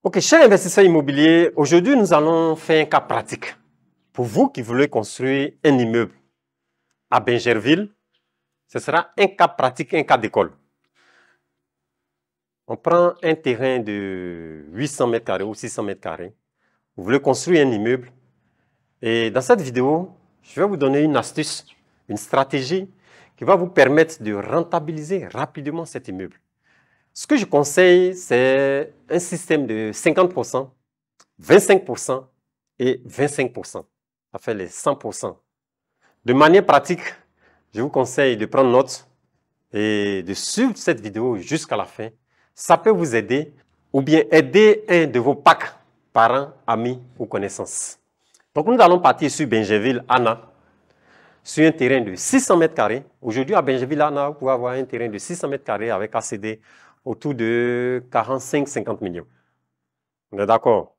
Ok, chers investisseurs immobiliers, aujourd'hui nous allons faire un cas pratique. Pour vous qui voulez construire un immeuble à Bingerville, ce sera un cas pratique, un cas d'école. On prend un terrain de 800 mètres carrés ou 600 mètres carrés. Vous voulez construire un immeuble. Et dans cette vidéo, je vais vous donner une astuce, une stratégie qui va vous permettre de rentabiliser rapidement cet immeuble. Ce que je conseille, c'est un système de 50%, 25% et 25%. Ça fait les 100%. De manière pratique, je vous conseille de prendre note et de suivre cette vidéo jusqu'à la fin. Ça peut vous aider ou bien aider un de vos packs, parents, amis ou connaissances. Donc nous allons partir sur Bingerville, Anna, sur un terrain de 600 mètres carrés. Aujourd'hui à Bingerville, Anna, vous pouvez avoir un terrain de 600 mètres carrés avec ACD autour de 45-50 millions. On est d'accord?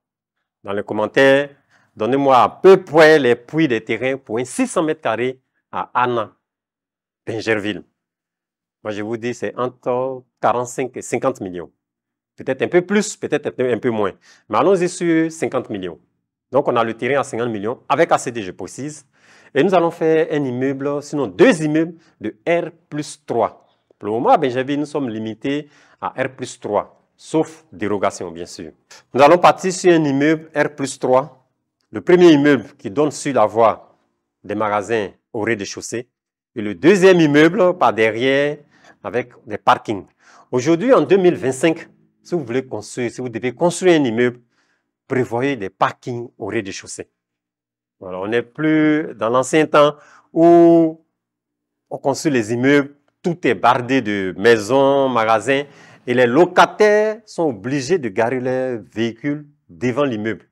Dans les commentaires, donnez-moi à peu près les prix des terrains pour un 600 mètres carrés à Anna, Bingerville. Moi, je vous dis, c'est entre 45 et 50 millions. Peut-être un peu plus, peut-être un peu moins. Mais allons-y sur 50 millions. Donc, on a le terrain à 50 millions, avec ACD, je précise. Et nous allons faire un immeuble, sinon deux immeubles de R+3. Pour le moment, à Bingerville, nous sommes limités à R+3, sauf dérogation, bien sûr. Nous allons partir sur un immeuble R+3. Le premier immeuble qui donne sur la voie des magasins au rez-de-chaussée. Et le deuxième immeuble par derrière avec des parkings. Aujourd'hui, en 2025, si vous voulez construire, si vous devez construire un immeuble, prévoyez des parkings au rez-de-chaussée. Voilà, on n'est plus dans l'ancien temps où on construit les immeubles, tout est bardé de maisons, magasins, et les locataires sont obligés de garer leurs véhicules devant l'immeuble,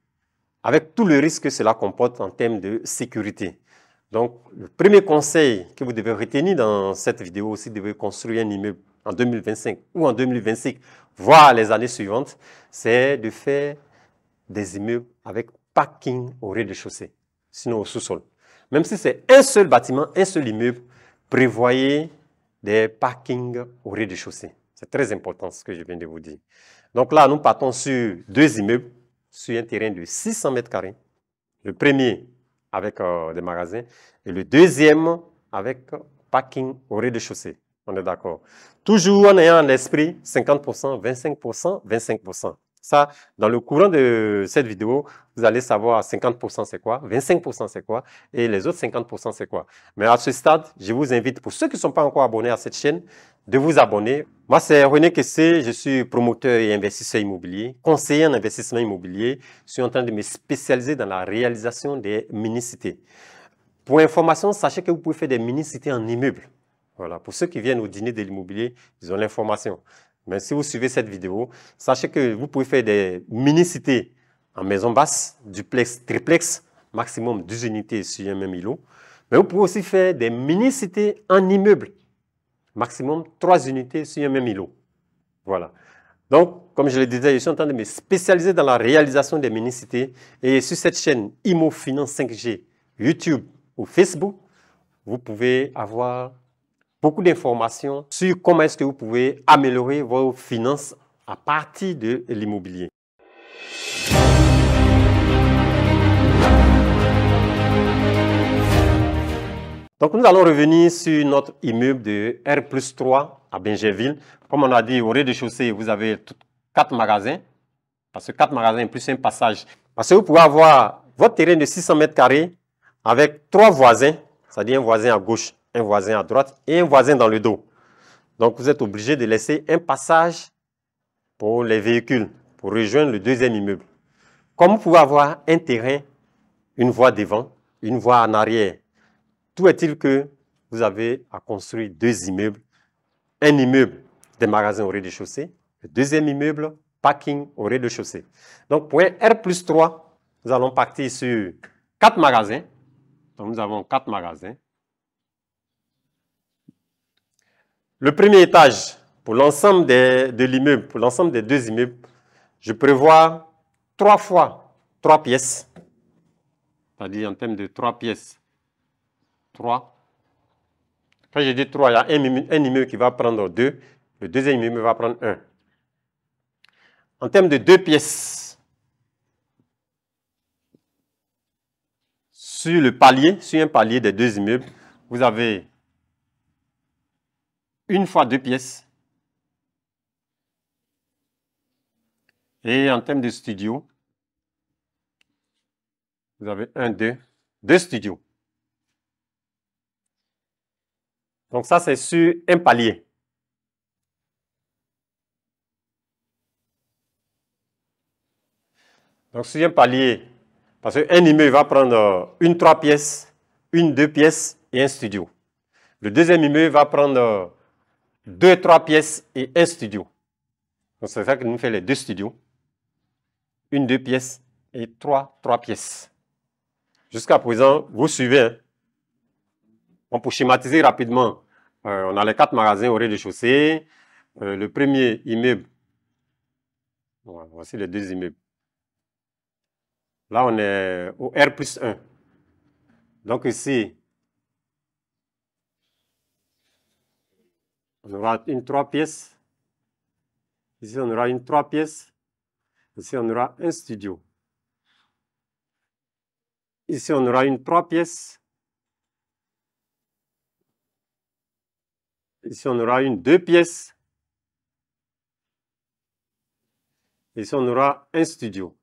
avec tout le risque que cela comporte en termes de sécurité. Donc, le premier conseil que vous devez retenir dans cette vidéo, si vous devez construire un immeuble en 2025 ou en 2026, voire les années suivantes, c'est de faire des immeubles avec parking au rez-de-chaussée, sinon au sous-sol. Même si c'est un seul bâtiment, un seul immeuble, prévoyez des parkings au rez-de-chaussée. C'est très important ce que je viens de vous dire. Donc là, nous partons sur deux immeubles, sur un terrain de 600 mètres carrés. Le premier avec des magasins et le deuxième avec parking au rez-de-chaussée. On est d'accord. Toujours en ayant en esprit 50%, 25%, 25%. Ça, dans le courant de cette vidéo, vous allez savoir 50% c'est quoi, 25% c'est quoi et les autres 50% c'est quoi. Mais à ce stade, je vous invite, pour ceux qui ne sont pas encore abonnés à cette chaîne, de vous abonner. Moi, c'est René Kessé, je suis promoteur et investisseur immobilier, conseiller en investissement immobilier. Je suis en train de me spécialiser dans la réalisation des mini-cités. Pour information, sachez que vous pouvez faire des mini-cités en immeuble. Voilà, pour ceux qui viennent au dîner de l'immobilier, ils ont l'information. Mais si vous suivez cette vidéo, sachez que vous pouvez faire des mini-cités en maison basse, duplex, triplex, maximum 10 unités sur un même îlot. Mais vous pouvez aussi faire des mini-cités en immeuble, maximum 3 unités sur un même îlot. Voilà. Donc, comme je le disais, je suis en train de me spécialiser dans la réalisation des mini-cités. Et sur cette chaîne Imo Finance 5G, YouTube ou Facebook, vous pouvez avoir beaucoup d'informations sur comment est-ce que vous pouvez améliorer vos finances à partir de l'immobilier. Donc, nous allons revenir sur notre immeuble de R+3 à Bingerville. Comme on a dit, au rez-de-chaussée, vous avez 4 magasins. Parce que 4 magasins plus un passage. Parce que vous pouvez avoir votre terrain de 600 mètres carrés avec 3 voisins, c'est-à-dire un voisin à gauche, un voisin à droite et un voisin dans le dos. Donc, vous êtes obligé de laisser un passage pour les véhicules, pour rejoindre le deuxième immeuble. Comme vous pouvez avoir un terrain, une voie devant, une voie en arrière. Tout est-il que vous avez à construire deux immeubles. Un immeuble des magasins au rez-de-chaussée, le deuxième immeuble, parking au rez-de-chaussée. Donc, pour un R+3, nous allons partir sur 4 magasins. Donc, nous avons 4 magasins. Le premier étage, pour l'ensemble de l'immeuble, pour l'ensemble des deux immeubles, je prévois 3 fois 3 pièces. C'est-à-dire en termes de 3 pièces. 3. Quand je dis 3, il y a un immeuble qui va prendre 2. Le deuxième immeuble va prendre 1. En termes de 2 pièces, sur le palier, sur un palier des deux immeubles, vous avez une fois deux pièces. Et en termes de studio, vous avez deux studios. Donc ça, c'est sur un palier. Donc sur un palier, parce qu'un immeuble va prendre une 3 pièces, une 2 pièces et un studio. Le deuxième immeuble va prendre 2 3 pièces et un studio. Donc c'est ça que nous fait les deux studios. Une 2 pièces et 3 pièces. Jusqu'à présent, vous suivez. Hein? Bon, pour schématiser rapidement, on a les 4 magasins au rez-de-chaussée. Le premier immeuble, voici les deux immeubles. Là, on est au R+1. Donc ici, on aura une 3 pièces. Ici, on aura une 3 pièces. Ici, on aura un studio. Ici, on aura une 3 pièces. Ici, on aura une 2 pièces. Ici, on aura un studio.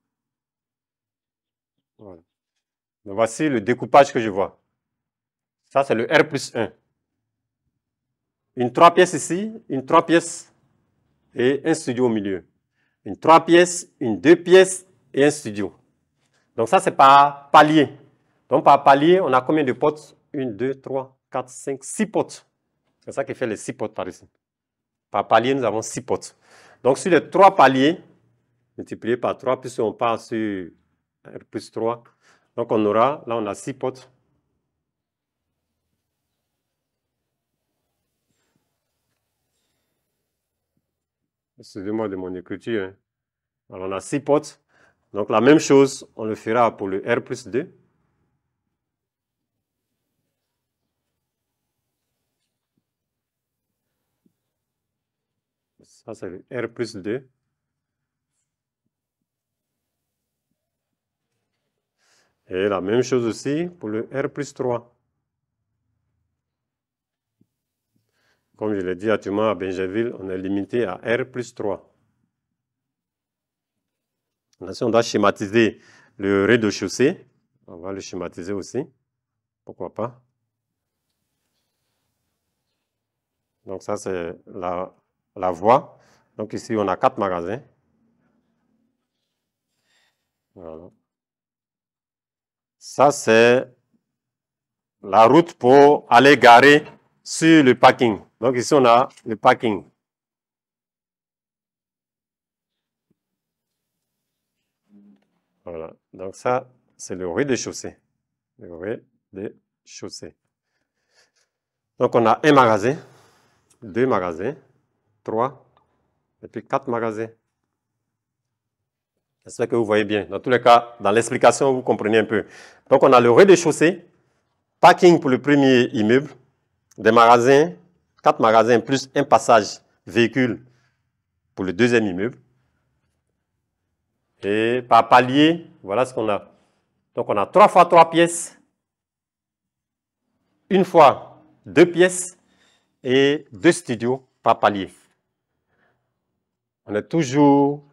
Voilà. Donc, voici le découpage que je vois. Ça, c'est le R+1. Une 3 pièces ici, une 3 pièces et un studio au milieu. Une 3 pièces, une 2 pièces et un studio. Donc ça, c'est par palier. Donc par palier, on a combien de portes? 1, 2, 3, 4, 5, 6 portes. C'est ça qui fait les 6 portes par ici. Par palier, nous avons 6 portes. Donc sur les 3 paliers, multipliés par 3, puisqu'on part sur R+3, donc on aura, là on a 6 portes. Excusez-moi de mon écriture. Hein. Alors on a 6 portes. Donc la même chose, on le fera pour le R+2. Ça, c'est le R+2. Et la même chose aussi pour le R+3. Comme je l'ai dit actuellement à Benjerville, on est limité à R+3. Si on doit schématiser le rez-de-chaussée, on va le schématiser aussi. Pourquoi pas? Donc ça, c'est la voie. Donc ici, on a 4 magasins. Voilà. Ça, c'est la route pour aller garer sur le parking. Donc ici, on a le parking. Voilà. Donc ça, c'est le rez-de-chaussée. Le rez-de-chaussée. Donc on a un magasin, 2 magasins, 3, et puis 4 magasins. J'espère que vous voyez bien. Dans tous les cas, dans l'explication, vous comprenez un peu. Donc, on a le rez-de-chaussée, parking pour le premier immeuble, des magasins, 4 magasins plus un passage véhicule pour le deuxième immeuble. Et par palier, voilà ce qu'on a. Donc, on a 3 fois 3 pièces, une fois 2 pièces et 2 studios par palier. On est toujours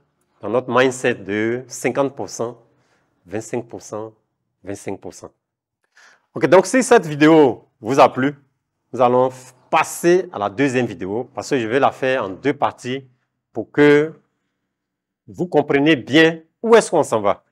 dans notre mindset de 50%, 25%, 25%. Ok, donc si cette vidéo vous a plu, nous allons passer à la deuxième vidéo parce que je vais la faire en 2 parties pour que vous compreniez bien où est-ce qu'on s'en va.